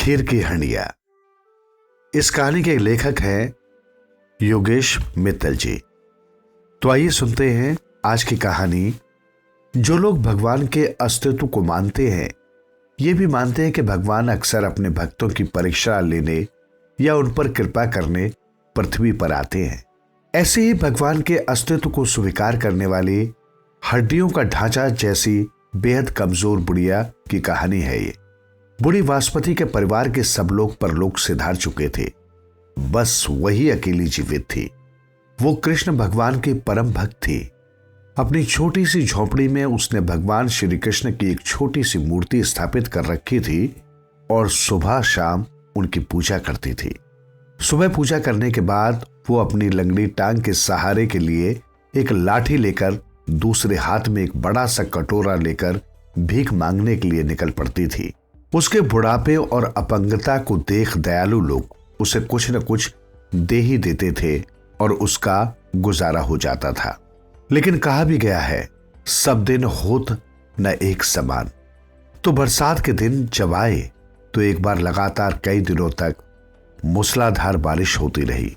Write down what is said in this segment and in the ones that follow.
खीर की हंडिया। इस कहानी के लेखक हैं योगेश मित्तल जी। तो आइए सुनते हैं आज की कहानी। जो लोग भगवान के अस्तित्व को मानते हैं, ये भी मानते हैं कि भगवान अक्सर अपने भक्तों की परीक्षा लेने या उन पर कृपा करने पृथ्वी पर आते हैं। ऐसे ही भगवान के अस्तित्व को स्वीकार करने वाली हड्डियों का ढांचा जैसी बेहद कमजोर बुढ़िया की कहानी है ये। बूढ़ी वासपति के परिवार के सब लोग परलोक सिधार चुके थे, बस वही अकेली जीवित थी। वो कृष्ण भगवान की परम भक्त थी। अपनी छोटी सी झोपड़ी में उसने भगवान श्री कृष्ण की एक छोटी सी मूर्ति स्थापित कर रखी थी और सुबह शाम उनकी पूजा करती थी। सुबह पूजा करने के बाद वो अपनी लंगड़ी टांग के सहारे के लिए एक लाठी लेकर दूसरे हाथ में एक बड़ा सा कटोरा लेकर भीख मांगने के लिए निकल पड़ती थी। उसके बुढ़ापे और अपंगता को देख दयालु लोग उसे कुछ न कुछ दे ही देते थे और उसका गुजारा हो जाता था। लेकिन कहा भी गया है, सब दिन होत न एक समान। तो बरसात के दिन जब आए तो एक बार लगातार कई दिनों तक मूसलाधार बारिश होती रही।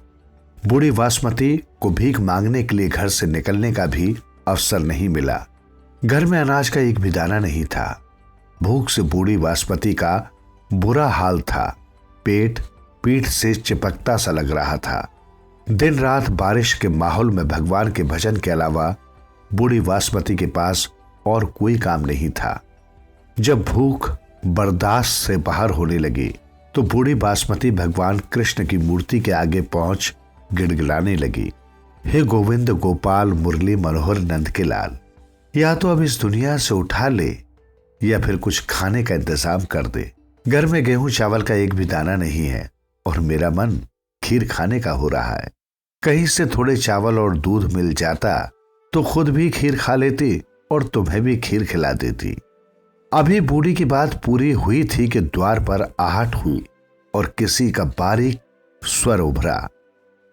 बूढ़ी वासमती को भीख मांगने के लिए घर से निकलने का भी अवसर नहीं मिला। घर में अनाज का एक भी दाना नहीं था। भूख से बूढ़ी वासमती का बुरा हाल था। पेट पीठ से चिपकता सा लग रहा था। दिन रात बारिश के माहौल में भगवान के भजन के अलावा बूढ़ी वासमती के पास और कोई काम नहीं था। जब भूख बर्दाश्त से बाहर होने लगी तो बूढ़ी वासमती भगवान कृष्ण की मूर्ति के आगे पहुंच गिड़गिड़ाने लगी, हे गोविंद गोपाल मुरली मनोहर नंद के लाल, या तो अब इस दुनिया से उठा ले या फिर कुछ खाने का इंतजाम कर दे। घर में गेहूं चावल का एक भी दाना नहीं है और मेरा मन खीर खाने का हो रहा है। कहीं से थोड़े चावल और दूध मिल जाता तो खुद भी खीर खा लेती और तुम्हें भी खीर खिला देती। अभी बूढ़ी की बात पूरी हुई थी कि द्वार पर आहट हुई और किसी का बारीक स्वर उभरा,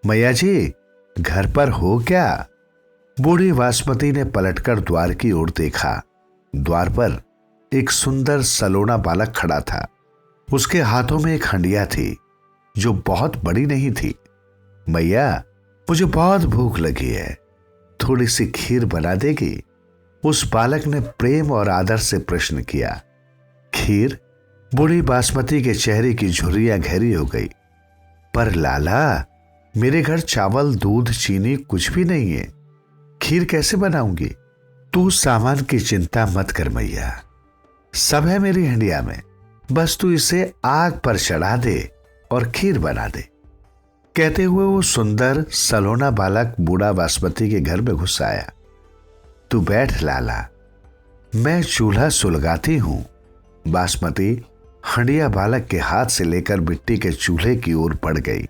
मैया जी घर पर हो क्या? बूढ़ी वासमती ने पलटकर द्वार की ओर देखा। द्वार पर एक सुंदर सलोना बालक खड़ा था। उसके हाथों में एक हंडिया थी जो बहुत बड़ी नहीं थी। मैया मुझे बहुत भूख लगी है, थोड़ी सी खीर बना देगी? उस बालक ने प्रेम और आदर से प्रश्न किया। खीर? बूढ़ी बासमती के चेहरे की झुर्रियां गहरी हो गई। पर लाला, मेरे घर चावल दूध चीनी कुछ भी नहीं है, खीर कैसे बनाऊंगी? तू सामान की चिंता मत कर मैया, सब है मेरी हंडिया में, बस तू इसे आग पर चढ़ा दे और खीर बना दे। कहते हुए वो सुंदर सलोना बालक बूढ़ा बासमती के घर में घुस आया। तू बैठ लाला, मैं चूल्हा सुलगाती हूं। बासमती हंडिया बालक के हाथ से लेकर मिट्टी के चूल्हे की ओर बढ़ गई,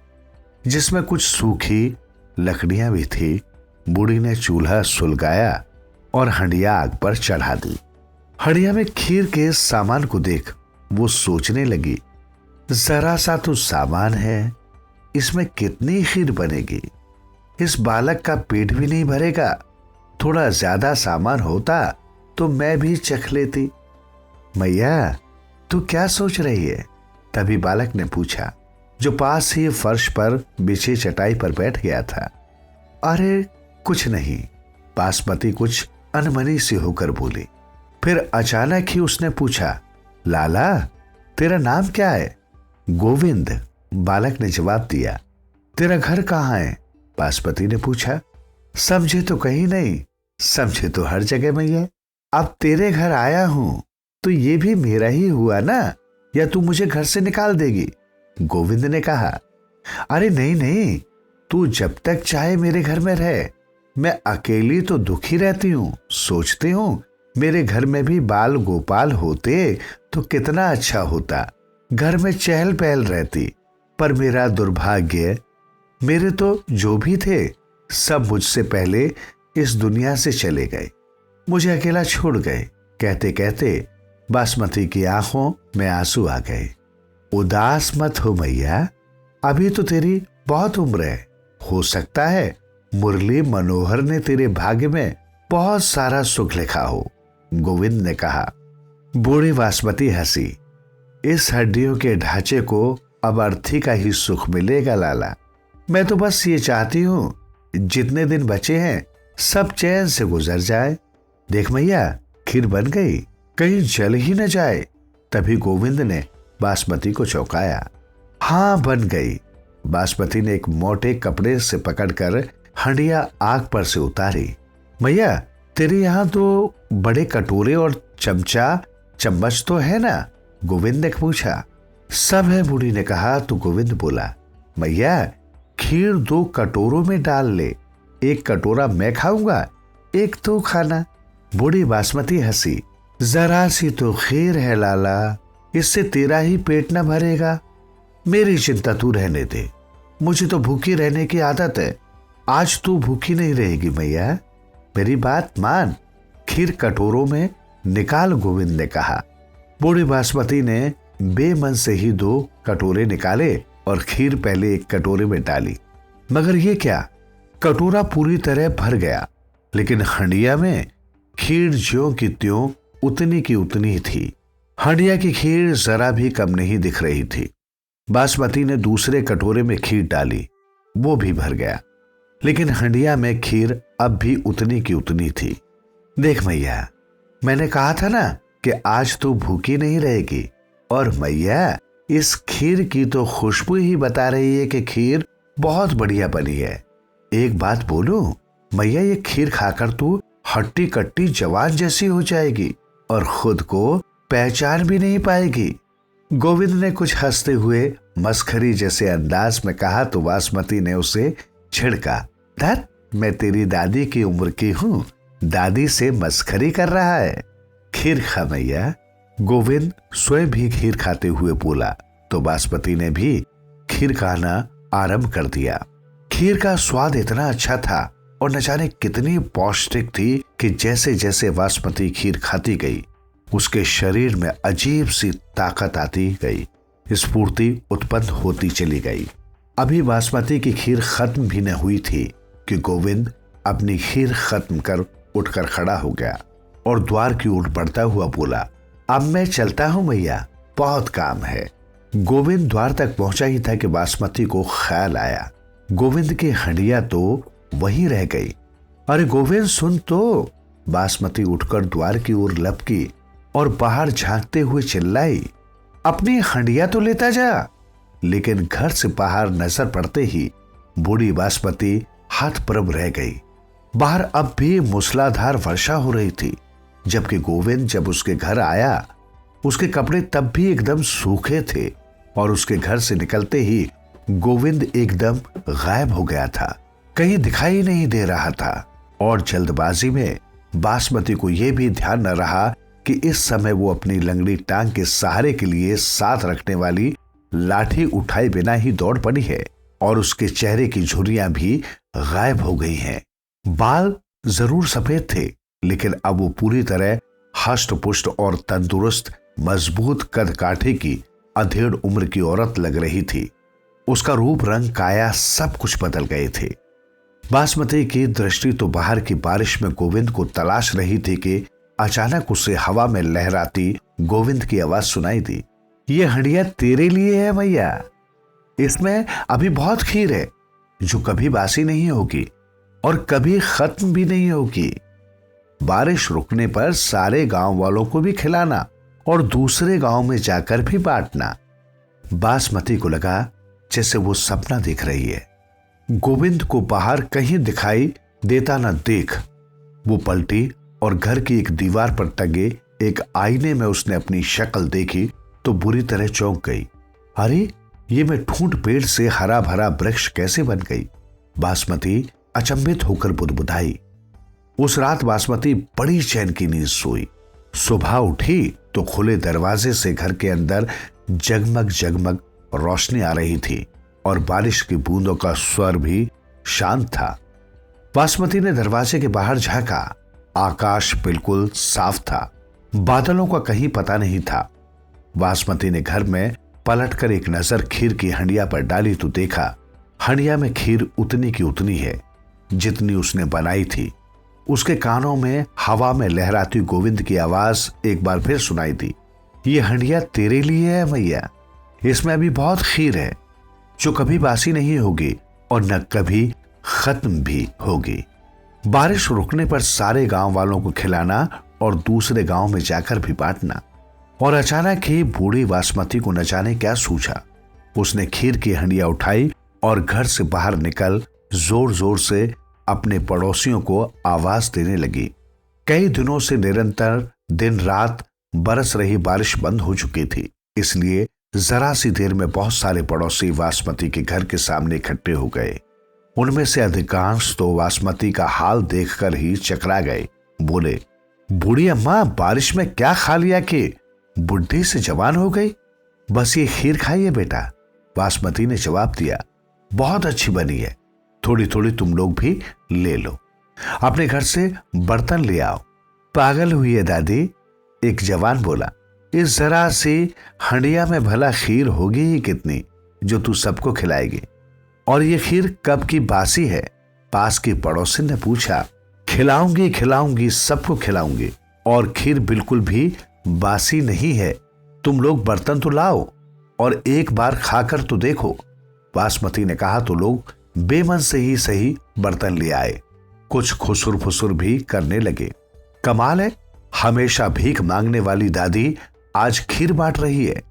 जिसमें कुछ सूखी लकड़ियां भी थी। बूढ़ी ने चूल्हा सुलगाया और हंडिया आग पर चढ़ा दी। हंडिया में खीर के सामान को देख वो सोचने लगी, जरा सा तो सामान है, इसमें कितनी खीर बनेगी? इस बालक का पेट भी नहीं भरेगा। थोड़ा ज्यादा सामान होता तो मैं भी चख लेती। मैया तू क्या सोच रही है? तभी बालक ने पूछा, जो पास ही फर्श पर बिछी चटाई पर बैठ गया था। अरे कुछ नहीं, बासमती कुछ अनमनी सी होकर बोली। फिर अचानक ही उसने पूछा, लाला तेरा नाम क्या है? गोविंद, बालक ने जवाब दिया। तेरा घर कहाँ है? बासमती ने पूछा। समझे तो कहीं नहीं, समझे तो हर जगह मैया। अब तेरे घर आया हूं तो ये भी मेरा ही हुआ ना, या तू मुझे घर से निकाल देगी? गोविंद ने कहा। अरे नहीं नहीं, तू जब तक चाहे मेरे घर में रह। मैं अकेली तो दुखी रहती हूँ, सोचती हूँ मेरे घर में भी बाल गोपाल होते तो कितना अच्छा होता, घर में चहल पहल रहती। पर मेरा दुर्भाग्य, मेरे तो जो भी थे सब मुझसे पहले इस दुनिया से चले गए, मुझे अकेला छोड़ गए। कहते कहते बासमती की आंखों में आंसू आ गए। उदास मत हो मैया, अभी तो तेरी बहुत उम्र है, हो सकता है मुरली मनोहर ने तेरे भाग्य में बहुत सारा सुख लिखा हो। गोविंद ने कहा। बूढ़ी बासमती हंसी। इस हड्डियों के ढांचे को अब अर्थी का ही सुख मिलेगा लाला। मैं तो बस ये चाहती हूँ जितने दिन बचे हैं सब चैन से गुजर जाए। देख मैया, खीर बन गई, कहीं जल ही न जाए। तभी गोविंद ने बासमती को चौंकाया। हाँ, बन गई। बासमती ने एक मोटे कपड़े से पकड़कर हंडिया आग पर से उतारी। मैया, तेरे यहाँ तो बड़े कटोरे और चमचा चम्मच तो है ना? गोविंद ने पूछा। सब है, बूढ़ी ने कहा। तो गोविंद बोला, मैया खीर 2 कटोरों में डाल ले, 1 कटोरा मैं खाऊंगा, 1 तो खाना। बूढ़ी बासमती हंसी। जरा सी तो खीर है लाला, इससे तेरा ही पेट न भरेगा। मेरी चिंता तू रहने दे, मुझे तो भूखी रहने की आदत है। आज तू भूखी नहीं रहेगी मैया, मेरी बात मान। खीर कटोरों में निकाल, गोविंद ने कहा। बूढ़ी बासमती ने बेमन से ही 2 कटोरे निकाले और खीर पहले 1 कटोरे में डाली। मगर ये क्या, कटोरा पूरी तरह भर गया, लेकिन हंडिया में खीर ज्यों की त्यों उतनी की उतनी थी। हंडिया की खीर जरा भी कम नहीं दिख रही थी। बासमती ने दूसरे कटोरे में खीर डाली, वो भी भर गया, लेकिन हंडिया में खीर अब भी उतनी की उतनी थी। देख मैया, मैंने कहा था ना कि आज तो भूखी नहीं रहेगी। और मैया, इस खीर की तो खुशबू ही बता रही है कि खीर बहुत बढ़िया बनी है। एक बात बोलूं मैया, ये खीर खाकर तू हट्टी कट्टी जवान जैसी हो जाएगी और खुद को पहचान भी नहीं पाएगी। गोविंद ने कुछ हंसते हुए मस्खरी जैसे अंदाज में कहा तो बासमती ने उसे छिड़का। धत, मैं तेरी दादी की उम्र की हूं, दादी से मस्खरी कर रहा है। खीर खा मैया। गोविंद स्वयं भी खीर खाते हुए बोला तो बासमती ने भी खीर खाना आरंभ कर दिया। खीर का स्वाद इतना अच्छा था और न जाने कितनी पौष्टिक थी कि जैसे जैसे बासमती खीर खाती गई उसके शरीर में अजीब सी ताकत आती गई, स्फूर्ति उत्पन्न होती चली गई। अभी बासमती की खीर खत्म भी न हुई थी कि गोविंद अपनी खीर खत्म कर उठकर खड़ा हो गया और द्वार की ओर बढ़ता हुआ बोला, अब मैं चलता हूं मैया, बहुत काम है। गोविंद द्वार तक पहुंचा ही था कि बासमती को ख्याल आया, गोविंद की हंडिया तो वहीं रह गई। अरे गोविंद सुन तो। बासमती उठकर द्वार की ओर लपकी और बाहर झांकते हुए चिल्लाई, अपनी हंडिया तो लेता जा। लेकिन घर से बाहर नजर पड़ते ही बूढ़ी बासमती हतप्रभ रह गई। बाहर अब भी मूसलाधार वर्षा हो रही थी, जबकि गोविंद जब उसके घर आया उसके कपड़े तब भी एकदम सूखे थे और उसके घर से निकलते ही गोविंद एकदम गायब हो गया था, कहीं दिखाई नहीं दे रहा था। और जल्दबाजी में बासमती को यह भी ध्यान न रहा कि इस समय वो अपनी लंगड़ी टांग के सहारे के लिए साथ रखने वाली लाठी उठाए बिना ही दौड़ पड़ी है और उसके चेहरे की झुर्रियां भी गायब हो गई हैं। बाल जरूर सफेद थे, लेकिन अब वो पूरी तरह हष्ट पुष्ट और तंदुरुस्त मजबूत कद काठे की अधेड़ उम्र की औरत लग रही थी। उसका रूप, रंग, काया सब कुछ बदल गए थे। बासमती की दृष्टि तो बाहर की बारिश में गोविंद को तलाश रही थी कि अचानक उसे हवा में लहराती गोविंद की आवाज सुनाई दी, ये हंडिया तेरे लिए है भैया, इसमें अभी बहुत खीर है जो कभी बासी नहीं होगी और कभी खत्म भी नहीं होगी। बारिश रुकने पर सारे गांव वालों को भी खिलाना और दूसरे गांव में जाकर भी बांटना। बासमती को लगा जैसे वो सपना देख रही है। गोविंद को बाहर कहीं दिखाई देता न देख वो पलटी और घर की एक दीवार पर टंगे एक आईने में उसने अपनी शक्ल देखी तो बुरी तरह चौंक गई। अरे ये मैं ठूंठ पेड़ से हरा भरा वृक्ष कैसे बन गई? बासमती अचंभित होकर बुदबुदाई। उस रात बासमती बड़ी चैन की नींद सोई। सुबह उठी तो खुले दरवाजे से घर के अंदर जगमग जगमग रोशनी आ रही थी और बारिश की बूंदों का स्वर भी शांत था। बासमती ने दरवाजे के बाहर झांका। आकाश बिल्कुल साफ था, बादलों का कहीं पता नहीं था। बासमती ने घर में पलटकर एक नजर खीर की हंडिया पर डाली तो देखा हंडिया में खीर उतनी की उतनी है जितनी उसने बनाई थी। उसके कानों में हवा में लहराती गोविंद की आवाज एक बार फिर सुनाई दी, ये हंडिया तेरे लिए है मैया, इसमें अभी बहुत खीर है जो कभी बासी नहीं होगी और न कभी खत्म भी होगी। बारिश रुकने पर सारे गांव वालों को खिलाना और दूसरे गांव में जाकर भी बांटना। और अचानक ही बूढ़ी बासमती को न जाने क्या सूझा। उसने खीर की हंडिया उठाई और घर से बाहर निकल जोर जोर से अपने पड़ोसियों को आवाज देने लगी। कई दिनों से निरंतर दिन रात बरस रही बारिश बंद हो चुकी थी, इसलिए जरा सी देर में बहुत सारे पड़ोसी बासमती के घर के सामने इकट्ठे हो गए। उनमें से अधिकांश तो बासमती का हाल देखकर ही चकरा गए। बोले, बूढ़ी अम्मा, बारिश में क्या खा लिया कि बुढ़ी से जवान हो गई? बस ये खीर खाइए बेटा। बासमती ने जवाब दिया, बहुत अच्छी बनी है, थोड़ी थोड़ी तुम लोग भी ले लो, अपने घर से बर्तन ले आओ। पागल हुई है दादी, एक जवान बोला। इस जरा सी हंडिया में भला खीर होगी ही कितनी जो तू सबको खिलाएगी? और ये खीर कब की बासी है? पास की पड़ोसी ने पूछा। खिलाऊंगी खिलाऊंगी, सबको खिलाऊंगी, और खीर बिल्कुल भी बासी नहीं है। तुम लोग बर्तन तो लाओ और एक बार खाकर तो देखो। बासमती ने कहा तो लोग बेमन से ही सही बर्तन ले आए। कुछ खुसुर फुसुर भी करने लगे। कमाल है, हमेशा भीख मांगने वाली दादी आज खीर बांट रही है।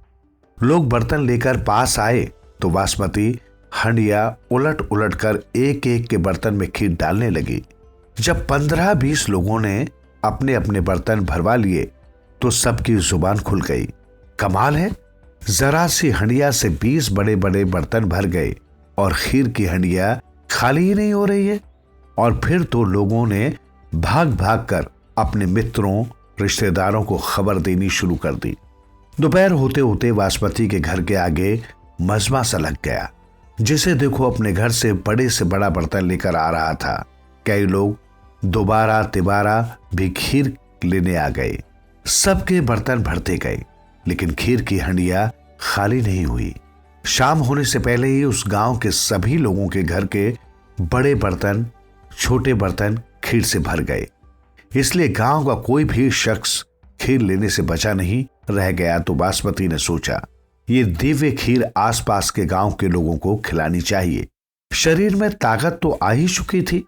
लोग बर्तन लेकर पास आए तो बासमती हंडिया उलट उलट कर एक एक के बर्तन में खीर डालने लगी। जब 15-20 लोगों ने अपने अपने बर्तन भरवा लिए तो सबकी जुबान खुल गई। कमाल है, जरा सी हंडिया से 20 बड़े बड़े बर्तन भर गए और खीर की हंडिया खाली ही नहीं हो रही है। और फिर तो लोगों ने भाग भाग कर अपने मित्रों रिश्तेदारों को खबर देनी शुरू कर दी। दोपहर होते होते बासमती के घर के आगे मजमा सा लग गया। जिसे देखो अपने घर से बड़े से बड़ा बर्तन लेकर आ रहा था। कई लोग दोबारा तिबारा भी खीर लेने आ गए। सबके बर्तन भरते गए, लेकिन खीर की हंडिया खाली नहीं हुई। शाम होने से पहले ही उस गांव के सभी लोगों के घर के बड़े बर्तन छोटे बर्तन खीर से भर गए। इसलिए गांव का कोई भी शख्स खीर लेने से बचा नहीं रह गया। तो बासमती ने सोचा, ये दिव्य खीर आसपास के गांव के लोगों को खिलानी चाहिए। शरीर में ताकत तो आ ही चुकी थी,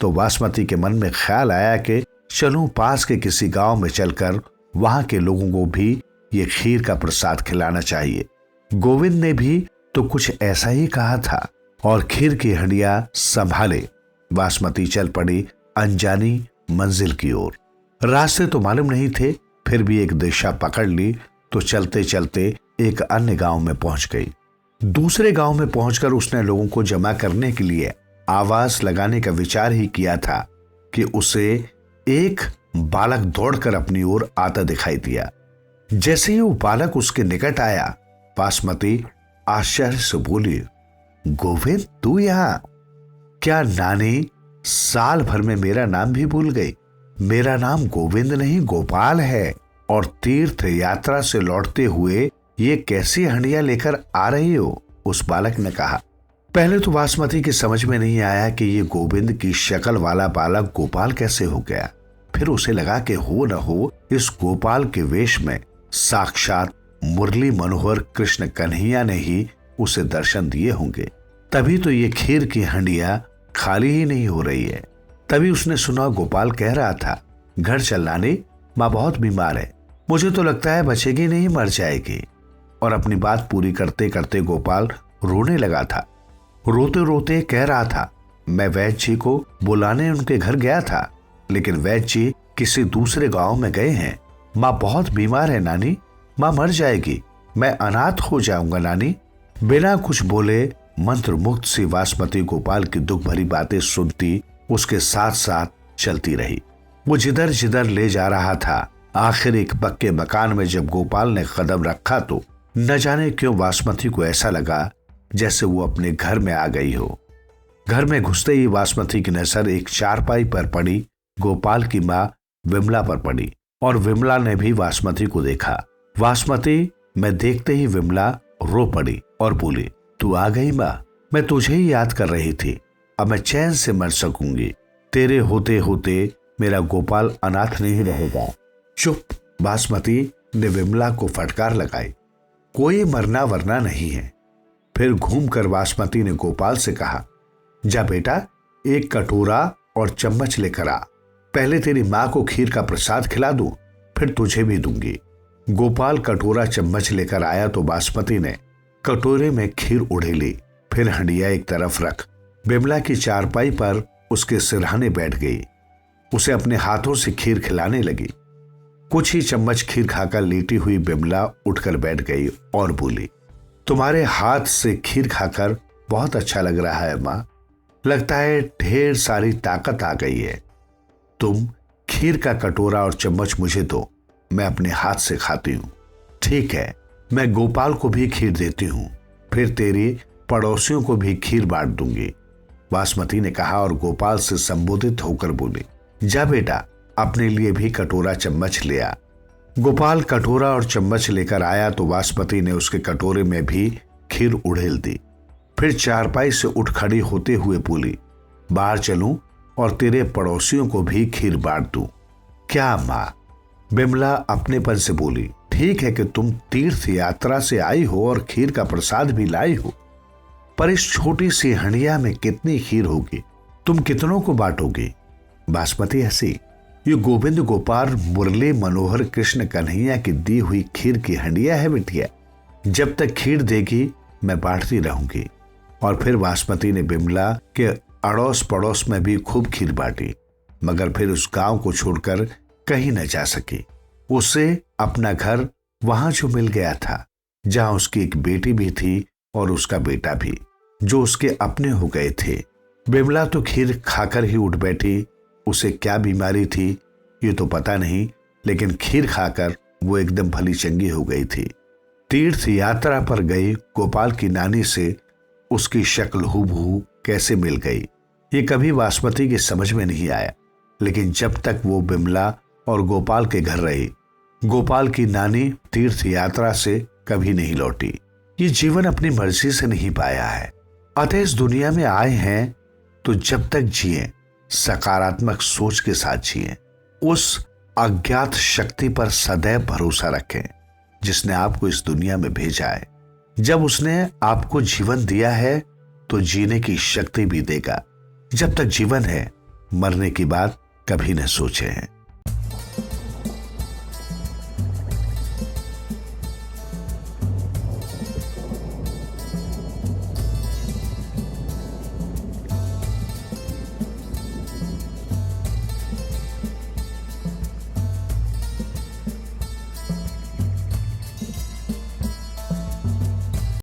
तो बासमती के मन में ख्याल आया कि चलूं पास के किसी गांव में चलकर वहां के लोगों को भी ये खीर का प्रसाद खिलाना चाहिए। गोविंद ने भी तो कुछ ऐसा ही कहा था और खीर की हंडिया संभाले बासमती चल पड़ी अनजानी मंजिल की ओर। रास्ते तो मालूम नहीं थे, फिर भी एक दिशा पकड़ ली तो चलते चलते एक अन्य गांव में पहुंच गई। दूसरे गांव में पहुंचकर उसने लोगों को जमा करने के लिए आवाज लगाने का विचार ही किया था कि उसे एक बालक दौड़कर अपनी ओर आता दिखाई दिया। जैसे ही वो बालक उसके निकट आया, बासमती आश्चर्य से बोली, गोविंद तू यहां? क्या नानी साल भर में मेरा नाम भी भूल गई? मेरा नाम गोविंद नहीं गोपाल है, और तीर्थ यात्रा से लौटते हुए ये कैसी हंडिया लेकर आ रही हो? उस बालक ने कहा। पहले तो बासमती की समझ में नहीं आया कि ये गोविंद की शक्ल वाला बालक गोपाल कैसे हो गया। फिर उसे लगा कि हो न हो इस गोपाल के वेश में साक्षात मुरली मनोहर कृष्ण कन्हैया ने ही उसे दर्शन दिए होंगे। तभी तो ये खीर की हंडिया खाली ही नहीं हो रही है। तभी उसने सुना गोपाल कह रहा था, घर चल नानी, माँ बहुत बीमार है, मुझे तो लगता है बचेगी नहीं, मर जाएगी। और अपनी बात पूरी करते करते गोपाल रोने लगा था। रोते रोते कह रहा था, मैं वैद्य जी को बुलाने उनके घर गया था, लेकिन वैद्य जी किसी दूसरे गांव में गए हैं। माँ बहुत बीमार है नानी, माँ मर जाएगी, मैं अनाथ हो जाऊंगा नानी। बिना कुछ बोले मंत्र मुक्त सी बासमती गोपाल की दुख भरी बातें सुनती उसके साथ साथ चलती रही। वो जिधर जिधर ले जा रहा था, आखिर एक पक्के मकान में जब गोपाल ने कदम रखा तो न जाने क्यों बासमती को ऐसा लगा जैसे वो अपने घर में आ गई हो। घर में घुसते ही बासमती की नजर एक चारपाई पर पड़ी। गोपाल की माँ विमला पर पड़ी और विमला ने भी बासमती को देखा। बासमती में देखते ही विमला रो पड़ी और बोली, तू आ गई माँ, मैं तुझे ही याद कर रही थी। अब मैं चैन से मर सकूंगी, तेरे होते होते मेरा गोपाल अनाथ नहीं रहेगा। चुप बासमती, ने विमला को फटकार लगाई, कोई मरना वरना नहीं है। फिर घूमकर बासमती ने गोपाल से कहा, जा बेटा, एक कटोरा और चम्मच लेकर आ। पहले तेरी मां को खीर का प्रसाद खिला दूं, फिर तुझे भी दूंगी। गोपाल कटोरा चम्मच लेकर आया तो बासमती ने कटोरे में खीर उड़ेली। फिर हंडिया एक तरफ रख बिमला की चारपाई पर उसके सिरहाने बैठ गई। उसे अपने हाथों से खीर खिलाने लगी। कुछ ही चम्मच खीर खाकर लेटी हुई बिमला उठकर बैठ गई और बोली, तुम्हारे हाथ से खीर खाकर बहुत अच्छा लग रहा है मां। लगता है ढेर सारी ताकत आ गई है। तुम खीर का कटोरा और चम्मच मुझे दो, मैं अपने हाथ से खाती हूं। ठीक है, मैं गोपाल को भी खीर देती हूं, फिर तेरी पड़ोसियों को भी खीर बांट दूंगी। बासमती ने कहा और गोपाल से संबोधित होकर बोली, जा बेटा, अपने लिए भी कटोरा चम्मच ले आ। गोपाल कटोरा और चम्मच लेकर आया तो बासमती ने उसके कटोरे में भी खीर उड़ेल दी। फिर चारपाई से उठ खड़ी होते हुए बोली, बाहर चलूं और तेरे पड़ोसियों को भी खीर बांट दूं। क्या मां? बिमला अपनेपन से बोली, ठीक है कि तुम तीर्थ यात्रा से आई हो और खीर का प्रसाद भी लाई हो, पर इस छोटी सी हंडिया में कितनी खीर होगी? तुम कितनों को बांटोगी? बासमती हंसी, ये गोविंद गोपाल मुरली मनोहर कृष्ण कन्हैया की दी हुई खीर की हंडिया है बिटिया। जब तक खीर देगी मैं बांटती रहूंगी। और फिर बासमती ने बिमला के अड़ोस पड़ोस में भी खूब खीर बांटी, मगर फिर उस गांव को छोड़कर कहीं न जा सकी। उसे अपना घर वहां जो मिल गया था, जहां उसकी एक बेटी भी थी और उसका बेटा भी, जो उसके अपने हो गए थे। बिमला तो खीर खाकर ही उठ बैठी। उसे क्या बीमारी थी ये तो पता नहीं, लेकिन खीर खाकर वो एकदम भली चंगी हो गई थी। तीर्थ यात्रा पर गई गोपाल की नानी से उसकी शक्ल हूबहू कैसे मिल गई, ये कभी बासमती की समझ में नहीं आया। लेकिन जब तक वो बिमला और गोपाल के घर रही, गोपाल की नानी तीर्थ यात्रा से कभी नहीं लौटी। ये जीवन अपनी मर्जी से नहीं पाया है। अतः इस दुनिया में आए हैं तो जब तक जिए सकारात्मक सोच के साथ जिए। उस अज्ञात शक्ति पर सदैव भरोसा रखें जिसने आपको इस दुनिया में भेजा है। जब उसने आपको जीवन दिया है तो जीने की शक्ति भी देगा। जब तक जीवन है, मरने की बात कभी न सोचे हैं।